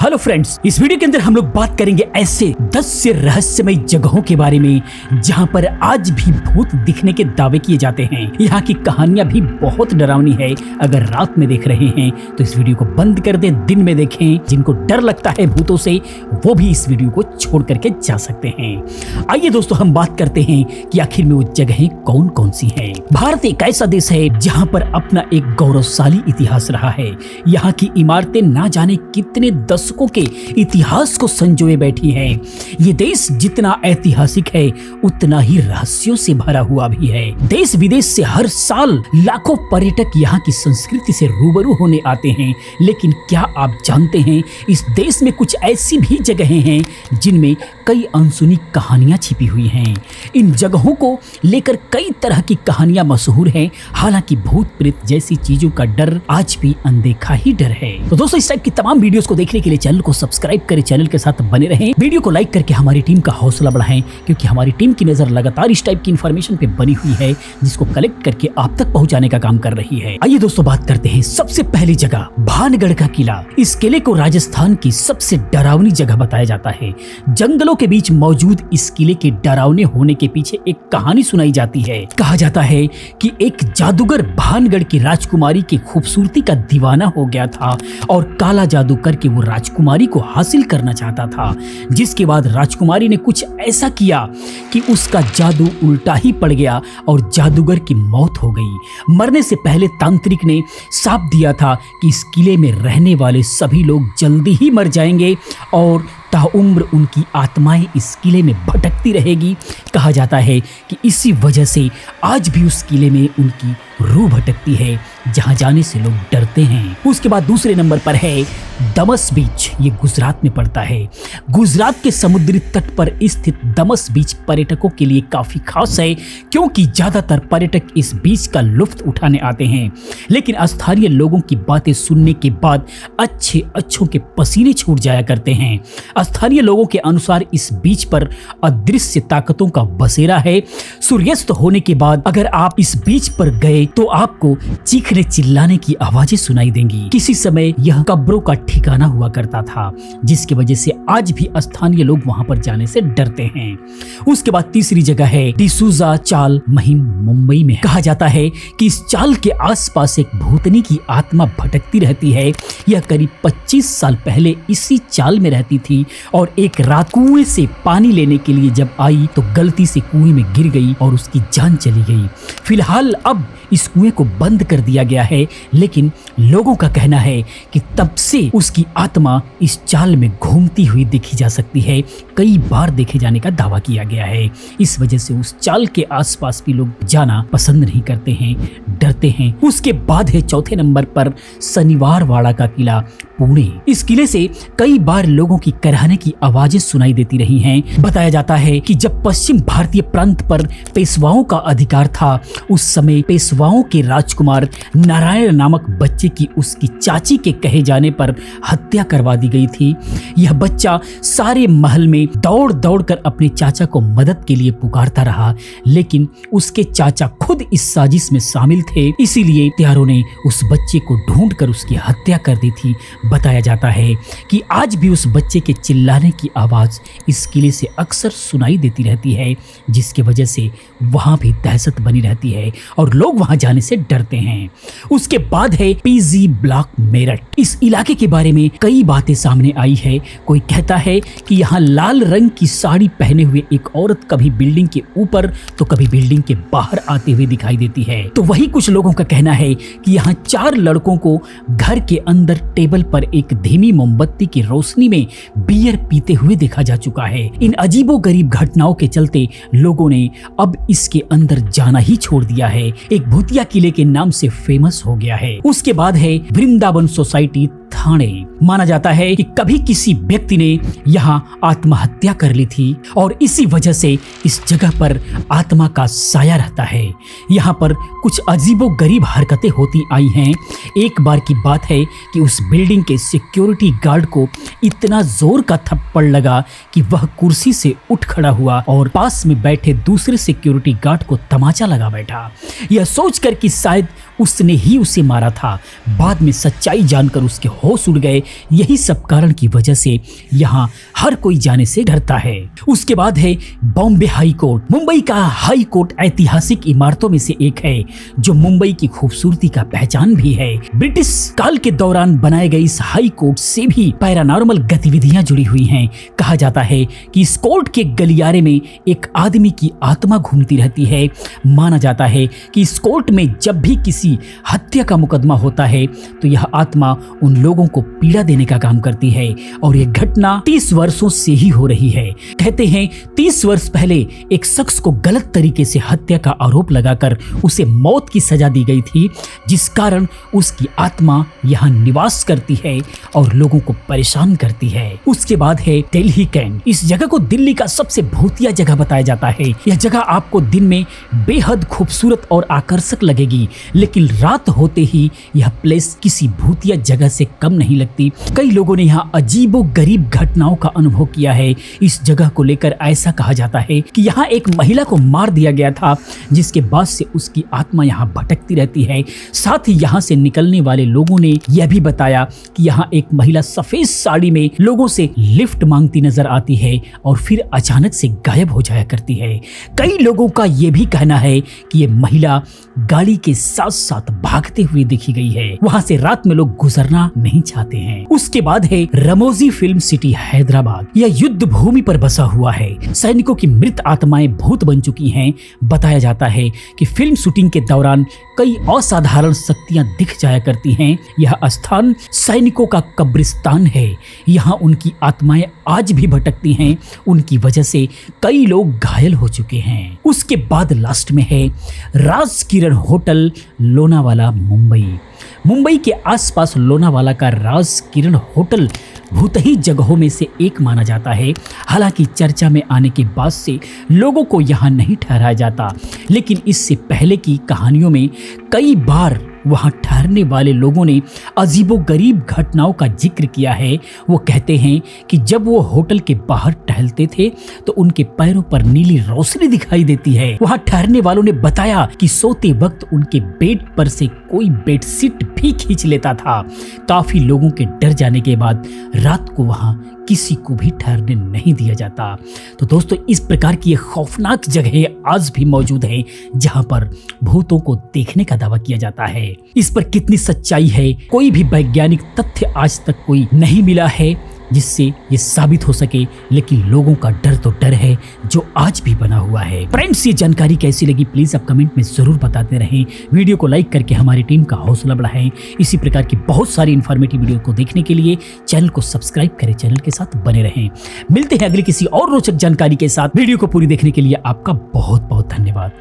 Hello friends, इस video के अंदर हम लोग बात करेंगे ऐसे 10 से रहस्यमय जगहों के बारे में जहां पर आज भी भूत दिखने के दावे किए जाते हैं। यहाँ की कहानियां भी बहुत डरावनी है। अगर रात में देख रहे हैं तो इस वीडियो को बंद कर दें, दिन में देखें। जिनको डर लगता है भूतों से वो भी इस वीडियो को छोड़ करके जा सकते हैं। आइए दोस्तों, हम बात करते हैं कि आखिर में वो जगहें कौन कौन सी हैं। भारत एक ऐसा देश है जहाँ पर अपना एक गौरवशाली इतिहास रहा है। यहाँ की इमारतें ना जाने कितने दशकों के इतिहास को संजोए बैठी हैं। ये देश जितना ऐतिहासिक है उतना ही रहस्यों से भरा हुआ भी है। देश विदेश से हर साल लाखों पर्यटक यहाँ की संस्कृति से रूबरू होने आते हैं। लेकिन क्या आप जानते हैं, इस देश में कुछ ऐसी भी जगहें हैं जिनमें कई अनसुनी कहानियां छिपी हुई हैं। इन जगहों को लेकर कई तरह की कहानियां मशहूर हैं। हालांकि भूत प्रेत जैसी चीजों का डर आज भी अनदेखा ही डर है। तो दोस्तों, इस टाइप की तमाम वीडियोस को देखने के लिए चैनल को सब्सक्राइब करें, चैनल के साथ बने रहें, वीडियो को लाइक करके हमारी टीम का हौसला बढ़ाएं, क्योंकि हमारी टीम की नजर लगातार इस टाइप की इंफॉर्मेशन पे बनी हुई है जिसको कलेक्ट करके आप तक पहुंचाने का काम कर रही है। आइए दोस्तों, बात करते हैं सबसे पहली जगह, भानगढ़ का किला। इस किले को राजस्थान की सबसे डरावनी जगह बताया जाता है। जंगलों के बीच मौजूद इस किले के डरावने होने के पीछे एक कहानी सुनाई जाती है। कहा जाता है कि एक जादूगर भानगढ़ की राजकुमारी की खूबसूरती का दीवाना हो गया था और काला जादू करके वो राजकुमारी को हासिल करना चाहता था। जिसके बाद राजकुमारी ने कुछ ऐसा किया कि उसका जादू उल्टा ही पड़ गया और जादूगर की मौत हो गई। मरने से पहले तांत्रिक ने शाप दिया था कि इस किले में रहने वाले सभी लोग जल्दी ही मर जाएंगे और ताउम्र उनकी आत्माएं इस किले में भटकती रहेगी। कहा जाता है कि इसी वजह से आज भी उस किले में उनकी रूह भटकती है, जहां जाने से लोग डरते हैं। उसके बाद दूसरे नंबर पर है दमस बीच। ये गुजरात में पड़ता है। गुजरात के समुद्री तट पर स्थित दमस बीच पर्यटकों के लिए काफी खास है, क्योंकि ज्यादातर पर्यटक इस बीच का लुत्फ उठाने आते हैं। लेकिन स्थानीय लोगों की बातें सुनने के बाद अच्छों के पसीने छूट जाया करते हैं। स्थानीय लोगों के अनुसार इस बीच पर अदृश्य ताकतों का बसेरा है। सूर्यास्त होने के बाद अगर आप इस बीच पर गए तो आपको चीखने चिल्लाने की आवाजें सुनाई देंगी। किसी समय यह कब्रों का ठिकाना हुआ करता था, जिसकी वजह से आज भी स्थानीय लोग वहां पर जाने से डरते हैं। उसके बाद तीसरी जगह है डिसूजा चाल, महिम, मुंबई में। कहा जाता है कि इस चाल के आसपास एक भूतनी की आत्मा भटकती रहती है। यह करीब 25 साल पहले इसी चाल में रहती थी और एक रात कुएं से पानी लेने के लिए जब आई तो गलती से कुएं में गिर गई और उसकी जान चली गई। फिलहाल अब इस कुएं को बंद कर दिया गया है, लेकिन लोगों का कहना है कि तब से उसकी आत्मा इस चाल में घूमती हुई देखी जा सकती है। कई बार देखे जाने का दावा किया गया है। इस वजह से उस चाल के आसपास भी लोग जाना पसंद नहीं करते हैं, डरते हैं। उसके बाद है चौथे नंबर पर शनिवार वाड़ा का किला, पुणे। इस किले से कई बार लोगों की कराहने की आवाजें सुनाई देती रही हैं। बताया जाता है कि जब पश्चिम भारतीय प्रांत पर पेशवाओं का अधिकार था, उस समय पेशवाओं के राजकुमार नारायण नामक बच्चे की उसकी चाची के कहे जाने पर हत्या करवा दी गई थी। यह बच्चा सारे महल में दौड़ दौड़ कर अपने चाचा को मदद के लिए पुकारता रहा, लेकिन उसके चाचा खुद इस साजिश में शामिल थे। इसीलिए हत्यारों ने उस बच्चे को ढूंढ कर उसकी हत्या कर दी थी। बताया जाता है कि आज भी उस बच्चे के चिल्लाने की आवाज इस किले से अक्सर सुनाई देती रहती है, जिसकी वजह से वहां भी दहशत बनी रहती है और लोग वहां जाने से डरते हैं। उसके बाद है पीजी ब्लॉक, मेरठ। इस इलाके के बारे में कई बातें सामने आई है। कोई कहता है कि यहाँ लाल रंग की साड़ी पहने हुए एक औरत कभी बिल्डिंग के ऊपर तो कभी बिल्डिंग के बाहर आते हुए दिखाई देती है। तो वही कुछ लोगों का कहना है कि यहाँ 4 लड़कों को घर के अंदर टेबल पर एक धीमी मोमबत्ती की रोशनी में बियर पीते हुए देखा जा चुका है। इन अजीबोगरीब घटनाओं के चलते लोगों ने अब इसके अंदर जाना ही छोड़ दिया है। एक भूतिया किले के नाम से फेमस हो गया है। उसके बाद है वृंदावन सोसाइटी, थाने। माना जाता है कि कभी किसी व्यक्ति ने यहाँ आत्महत्या कर ली थी और इसी वजह से इस जगह पर आत्मा का साया रहता है। यहाँ पर कुछ अजीबोगरीब हरकतें होती आई हैं। एक बार की बात है कि उस बिल्डिंग के सिक्योरिटी गार्ड को इतना जोर का थप्पड़ लगा कि वह कुर्सी से उठ खड़ा हुआ और पास में बैठे दूसरे सिक्योरिटी गार्ड को तमाचा लगा बैठा, यह सोचकर कि शायद उसने ही उसे मारा था। बाद में सच्चाई जानकर उसके होश उड़ गए। यही सब कारण की वजह से यहाँ हर कोई जाने से डरता है। उसके बाद है बॉम्बे हाई कोर्ट। मुंबई का हाई कोर्ट ऐतिहासिक इमारतों में से एक है जो मुंबई की खूबसूरती का पहचान भी है। ब्रिटिश काल के दौरान बनाए गए इस हाई कोर्ट से भी पैरानॉर्मल गतिविधियां जुड़ी हुई हैं। कहा जाता है कि इस कोर्ट के गलियारे में एक आदमी की आत्मा घूमती रहती है। माना जाता है कि इस कोर्ट में जब भी किसी हत्या का मुकदमा होता है तो यह आत्मा उन लोगों को पीड़ा देने का काम करती है और यह घटना 30 वर्षों से ही हो रही है। कहते हैं 30 वर्ष पहले एक शख्स को गलत तरीके से हत्या का आरोप लगाकर उसे मौत की सजा दी गई थी, जिस कारण उसकी आत्मा यहाँ निवास करती है और लोगों को परेशान करती है। उसके बाद है दिल्ली कैंट। इस जगह को दिल्ली का सबसे भूतिया जगह बताया जाता है। यह जगह आपको दिन में बेहद खूबसूरत और आकर्षक लगेगी, लेकिन रात होते ही यह प्लेस किसी भूतिया जगह से कम नहीं लगती। कई लोगों ने यहाँ अजीबो गरीब घटनाओं का अनुभव किया है। इस जगह को लेकर ऐसा कहा जाता है कि यहाँ एक महिला को मार दिया गया था, जिसके बाद से उसकी आत्मा यहाँ भटकती रहती है। साथ ही यहाँ से निकलने वाले लोगों ने यह भी बताया कि यहाँ एक महिला सफेद साड़ी में लोगों से लिफ्ट मांगती नजर आती है और फिर अचानक से गायब हो जाया करती है। कई लोगों का यह भी कहना है कि ये महिला गाड़ी के साथ साथ भागते हुए देखी गई है। वहाँ से रात में लोग गुजरना नहीं चाहते हैं। उसके बाद है रमोजी फिल्म सिटी हैदराबाद। यह युद्ध भूमि पर बसा हुआ है। सैनिकों की मृत आत्माएं भूत बन चुकी हैं। बताया जाता है कि फिल्म शूटिंग के दौरान कई असाधारण शक्तियां दिख जाया करती हैं। यह स्थान सैनिकों का कब्रिस्तान है। यहाँ उनकी आत्माएं आज भी भटकती हैं। उनकी वजह से कई लोग घायल हो चुके हैं। उसके बाद लास्ट में है राज किरण होटल, लोनावाला, मुंबई। मुंबई के आसपास लोनावाला का राज किरण होटल भूतही जगहों में से एक माना जाता है। हालांकि चर्चा में आने के बाद से लोगों को यहाँ नहीं ठहराया जाता, लेकिन इससे पहले की कहानियों में कई बार वहाँ ठहरने वाले लोगों ने अजीबोगरीब घटनाओं का जिक्र किया है। वो कहते हैं कि जब वो होटल के बाहर टहलते थे तो उनके पैरों पर नीली रोशनी दिखाई देती है। वहाँ ठहरने वालों ने बताया कि सोते वक्त उनके बेड पर से कोई बेडशीट भी खींच लेता था। काफी लोगों के डर जाने के बाद रात को वहाँ किसी को भी ठहरने नहीं दिया जाता। तो दोस्तों, इस प्रकार की ये खौफनाक जगह आज भी मौजूद है जहां पर भूतों को देखने का दावा किया जाता है। इस पर कितनी सच्चाई है, कोई भी वैज्ञानिक तथ्य आज तक कोई नहीं मिला है जिससे ये साबित हो सके, लेकिन लोगों का डर तो डर है जो आज भी बना हुआ है। फ्रेंड्स, ये जानकारी कैसी लगी प्लीज आप कमेंट में जरूर बताते रहें। वीडियो को लाइक करके हमारी टीम का हौसला बढ़ाएं। इसी प्रकार की बहुत सारी इन्फॉर्मेटिव वीडियो को देखने के लिए चैनल को सब्सक्राइब करें, चैनल के साथ बने रहें। मिलते हैं अगली किसी और रोचक जानकारी के साथ। वीडियो को पूरी देखने के लिए आपका बहुत बहुत धन्यवाद।